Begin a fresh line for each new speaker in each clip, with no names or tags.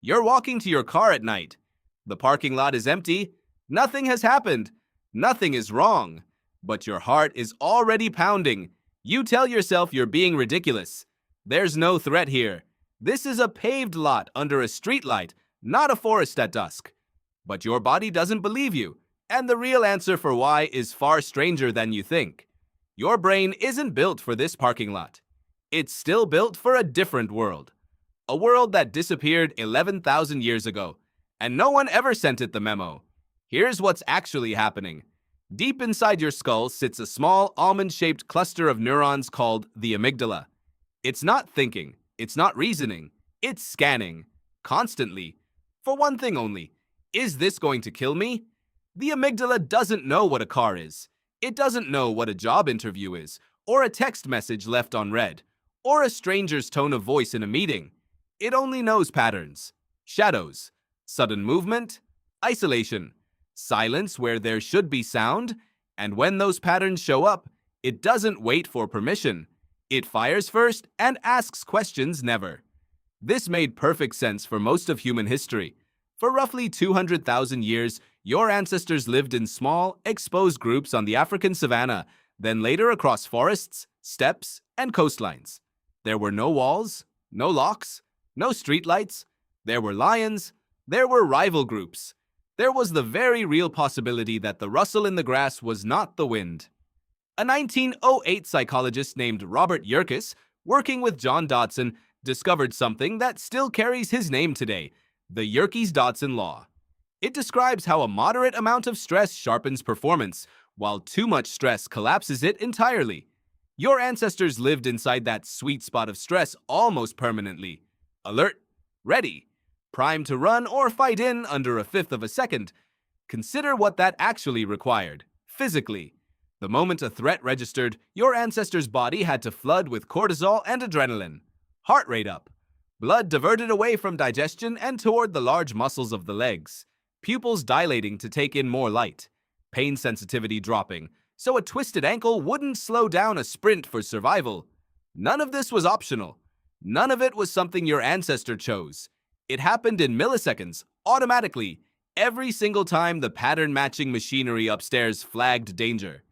You're walking to your car at night. The parking lot is empty. Nothing has happened. Nothing is wrong. But your heart is already pounding. You tell yourself you're being ridiculous. There's no threat here. This is a paved lot under a streetlight, not a forest at dusk. But your body doesn't believe you, and the real answer for why is far stranger than you think. Your brain isn't built for this parking lot. It's still built for a different world. A world that disappeared 11,000 years ago, and no one ever sent it the memo. Here's what's actually happening. Deep inside your skull sits a small almond-shaped cluster of neurons called the amygdala. It's not thinking, it's not reasoning, it's scanning, constantly. For one thing only, is this going to kill me? The amygdala doesn't know what a car is. It doesn't know what a job interview is, or a text message left unread, or a stranger's tone of voice in a meeting. It only knows patterns, shadows, sudden movement, isolation, silence where there should be sound, and when those patterns show up, it doesn't wait for permission. It fires first and asks questions never. This made perfect sense for most of human history. For roughly 200,000 years, your ancestors lived in small, exposed groups on the African savanna, then later across forests, steppes, and coastlines. There were no walls, no locks, no streetlights. There were lions. There were rival groups. There was the very real possibility that the rustle in the grass was not the wind. A 1908 psychologist named Robert Yerkes, working with John Dodson, discovered something that still carries his name today, the Yerkes-Dodson law. It describes how a moderate amount of stress sharpens performance, while too much stress collapses it entirely. Your ancestors lived inside that sweet spot of stress almost permanently. Alert, ready, primed to run or fight in under a fifth of a second. Consider what that actually required, physically. The moment a threat registered, your ancestors' body had to flood with cortisol and adrenaline. Heart rate up. Blood diverted away from digestion and toward the large muscles of the legs. Pupils dilating to take in more light. Pain sensitivity dropping, so a twisted ankle wouldn't slow down a sprint for survival. None of this was optional. None of it was something your ancestor chose. It happened in milliseconds, automatically, every single time the pattern-matching machinery upstairs flagged danger.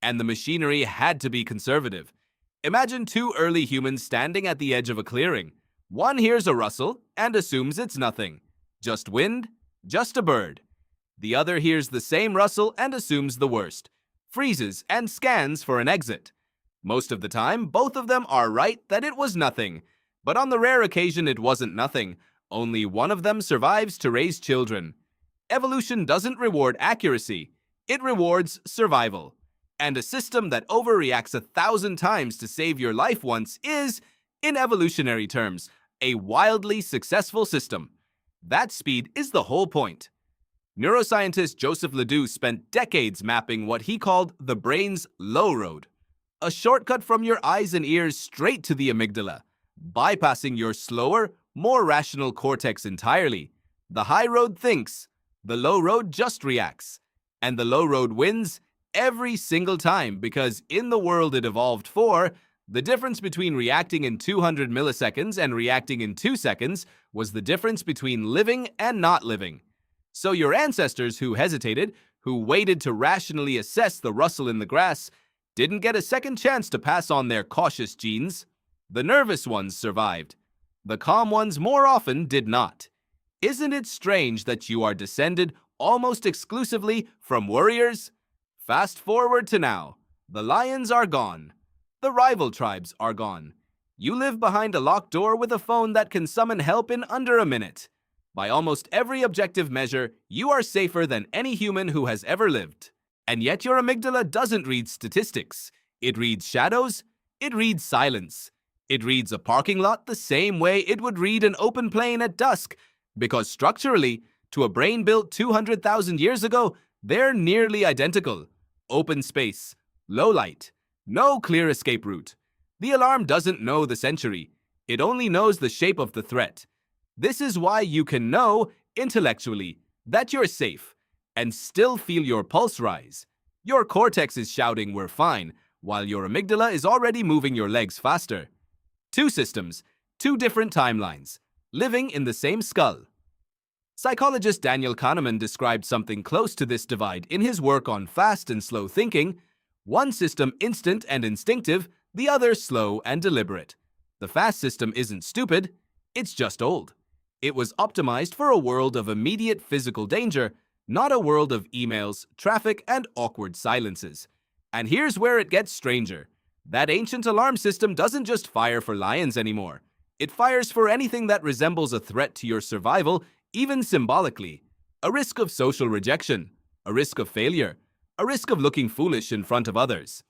And the machinery had to be conservative. Imagine two early humans standing at the edge of a clearing. One hears a rustle and assumes it's nothing. Just wind, just a bird. The other hears the same rustle and assumes the worst. Freezes and scans for an exit. Most of the time, both of them are right that it was nothing. But on the rare occasion it wasn't nothing. Only one of them survives to raise children. Evolution doesn't reward accuracy. It rewards survival. And a system that overreacts 1,000 times to save your life once is, in evolutionary terms, a wildly successful system. That speed is the whole point. Neuroscientist Joseph LeDoux spent decades mapping what he called the brain's low road, a shortcut from your eyes and ears straight to the amygdala, bypassing your slower, more rational cortex entirely. The high road thinks, the low road just reacts, and the low road wins every single time because in the world it evolved for, the difference between reacting in 200 milliseconds and reacting in 2 seconds was the difference between living and not living. So your ancestors who hesitated, who waited to rationally assess the rustle in the grass, didn't get a second chance to pass on their cautious genes. The nervous ones survived. The calm ones more often did not. Isn't it strange that you are descended almost exclusively from warriors? Fast forward to now. The lions are gone. The rival tribes are gone. You live behind a locked door with a phone that can summon help in under a minute. By almost every objective measure, you are safer than any human who has ever lived. And yet your amygdala doesn't read statistics. It reads shadows. It reads silence. It reads a parking lot the same way it would read an open plain at dusk, because structurally, to a brain built 200,000 years ago, they're nearly identical. Open space, low light, no clear escape route. The alarm doesn't know the century. It only knows the shape of the threat. This is why you can know, intellectually, that you're safe, and still feel your pulse rise. Your cortex is shouting we're fine, while your amygdala is already moving your legs faster. Two systems, two different timelines, living in the same skull. Psychologist Daniel Kahneman described something close to this divide in his work on fast and slow thinking. One system instant and instinctive, the other slow and deliberate. The fast system isn't stupid, it's just old. It was optimized for a world of immediate physical danger, not a world of emails, traffic, and awkward silences. And here's where it gets stranger. That ancient alarm system doesn't just fire for lions anymore. It fires for anything that resembles a threat to your survival, even symbolically. A risk of social rejection, a risk of failure, a risk of looking foolish in front of others.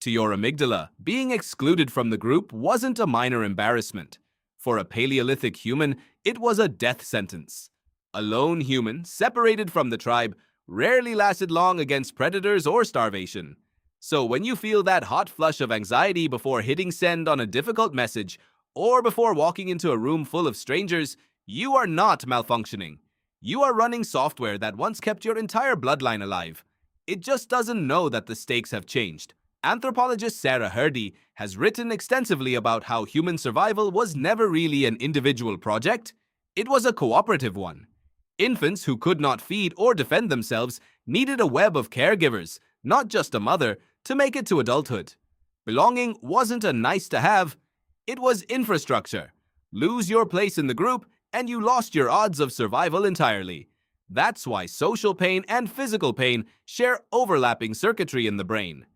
To your amygdala, being excluded from the group wasn't a minor embarrassment. For a Paleolithic human, it was a death sentence. A lone human, separated from the tribe, rarely lasted long against predators or starvation. So when you feel that hot flush of anxiety before hitting send on a difficult message, or before walking into a room full of strangers, you are not malfunctioning. You are running software that once kept your entire bloodline alive. It just doesn't know that the stakes have changed. Anthropologist Sarah Hrdy has written extensively about how human survival was never really an individual project. It was a cooperative one. Infants who could not feed or defend themselves needed a web of caregivers, not just a mother, to make it to adulthood. Belonging wasn't a nice-to-have, it was infrastructure. Lose your place in the group, and you lost your odds of survival entirely. That's why social pain and physical pain share overlapping circuitry in the brain.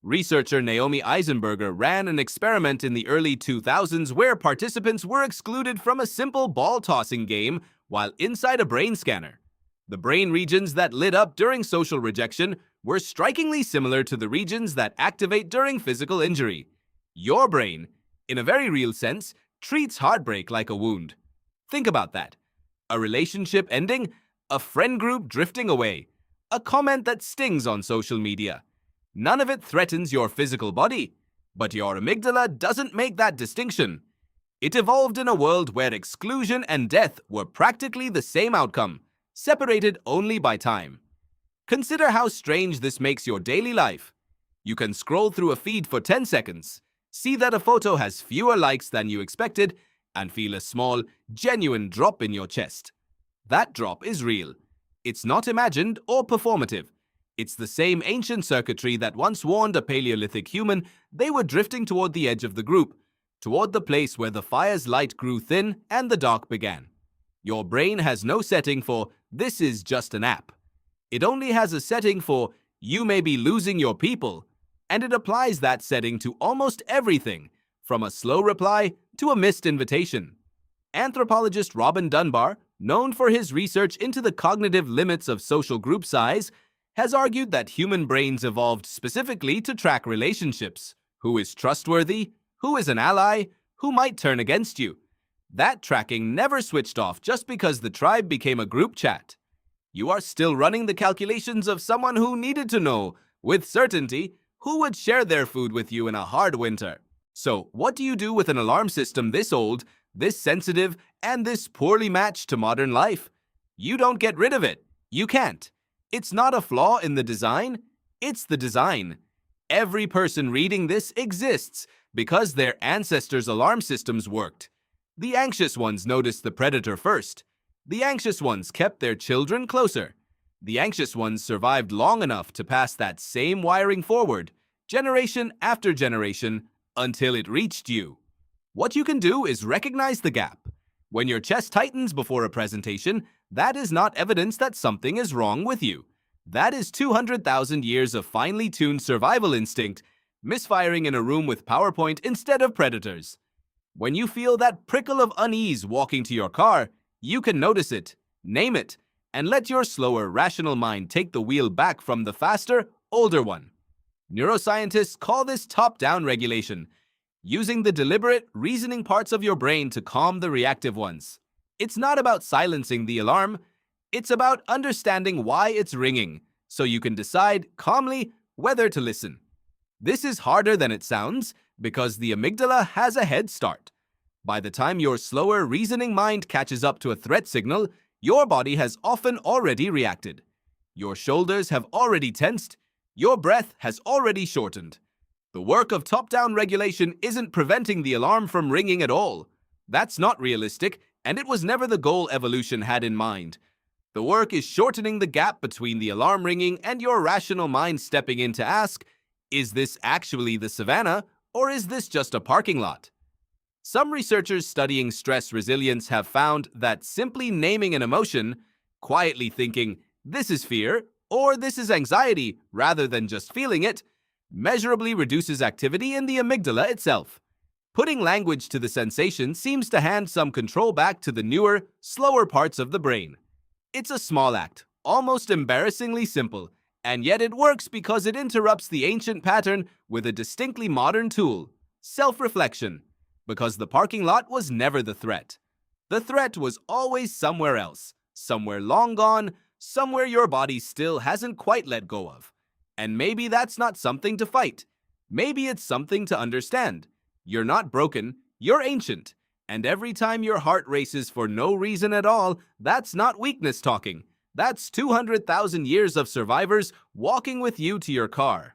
Researcher Naomi Eisenberger ran an experiment in the early 2000s where participants were excluded from a simple ball-tossing game while inside a brain scanner. The brain regions that lit up during social rejection were strikingly similar to the regions that activate during physical injury. Your brain, in a very real sense, treats heartbreak like a wound. Think about that. A relationship ending, a friend group drifting away, a comment that stings on social media. None of it threatens your physical body, but your amygdala doesn't make that distinction. It evolved in a world where exclusion and death were practically the same outcome, separated only by time. Consider how strange this makes your daily life. You can scroll through a feed for 10 seconds, see that a photo has fewer likes than you expected, and feel a small, genuine drop in your chest. That drop is real. It's not imagined or performative. It's the same ancient circuitry that once warned a Paleolithic human they were drifting toward the edge of the group, toward the place where the fire's light grew thin and the dark began. Your brain has no setting for "this is just an app." It only has a setting for "you may be losing your people," and it applies that setting to almost everything, from a slow reply to a missed invitation. Anthropologist Robin Dunbar, known for his research into the cognitive limits of social group size, has argued that human brains evolved specifically to track relationships. Who is trustworthy? Who is an ally? Who might turn against you? That tracking never switched off just because the tribe became a group chat. You are still running the calculations of someone who needed to know, with certainty, who would share their food with you in a hard winter. So, what do you do with an alarm system this old, this sensitive, and this poorly matched to modern life? You don't get rid of it. You can't. It's not a flaw in the design, it's the design. Every person reading this exists because their ancestors' alarm systems worked. The anxious ones noticed the predator first. The anxious ones kept their children closer. The anxious ones survived long enough to pass that same wiring forward, generation after generation, until it reached you. What you can do is recognize the gap. When your chest tightens before a presentation, that is not evidence that something is wrong with you. That is 200,000 years of finely tuned survival instinct, misfiring in a room with PowerPoint instead of predators. When you feel that prickle of unease walking to your car, you can notice it, name it, and let your slower, rational mind take the wheel back from the faster, older one. Neuroscientists call this top-down regulation, using the deliberate, reasoning parts of your brain to calm the reactive ones. It's not about silencing the alarm, it's about understanding why it's ringing, so you can decide calmly whether to listen. This is harder than it sounds because the amygdala has a head start. By the time your slower, reasoning mind catches up to a threat signal, your body has often already reacted. Your shoulders have already tensed, your breath has already shortened. The work of top-down regulation isn't preventing the alarm from ringing at all. That's not realistic, and it was never the goal evolution had in mind. The work is shortening the gap between the alarm ringing and your rational mind stepping in to ask, is this actually the savannah, or is this just a parking lot? Some researchers studying stress resilience have found that simply naming an emotion, quietly thinking, this is fear, or this is anxiety, rather than just feeling it, measurably reduces activity in the amygdala itself. Putting language to the sensation seems to hand some control back to the newer, slower parts of the brain. It's a small act, almost embarrassingly simple, and yet it works because it interrupts the ancient pattern with a distinctly modern tool, self-reflection. Because the parking lot was never the threat. The threat was always somewhere else, somewhere long gone, somewhere your body still hasn't quite let go of. And maybe that's not something to fight. Maybe it's something to understand. You're not broken, you're ancient. And every time your heart races for no reason at all, that's not weakness talking. That's 200,000 years of survivors walking with you to your car.